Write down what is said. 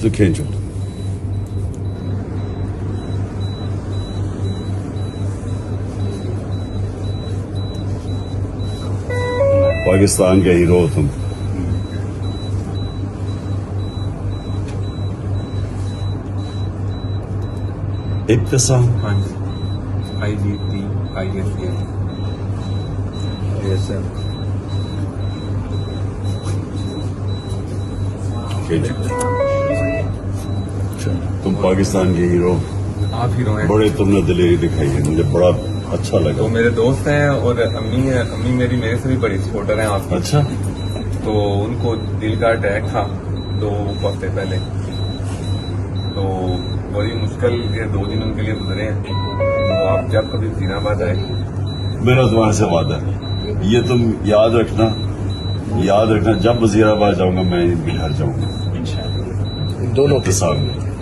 تو کھینچو. پاکستان کا ہیرو تم. ابتسام. ہاں جی. تم پاکستان کے ہیرو. آپ ہیرو ہیں. بڑے تم نے دلیری دکھائی ہے, مجھے بڑا اچھا لگا. تو میرے دوست ہیں اور امی ہیں. امی میری میرے سے بھی بڑی سپورٹر ہیں آپ کی. اچھا. تو ان کو دل کا اٹیک تھا 2 ہفتے پہلے, تو بڑی مشکل یہ 2 دن ان کے لیے گزرے ہیں. تو آپ جب کبھی وزیر آباد آئے, میرا تمہارے سے وعدہ ہے, یہ تم یاد رکھنا جب وزیر آباد جاؤں گا میں ان کے گھر جاؤں گا. دونوں کے ابتسام.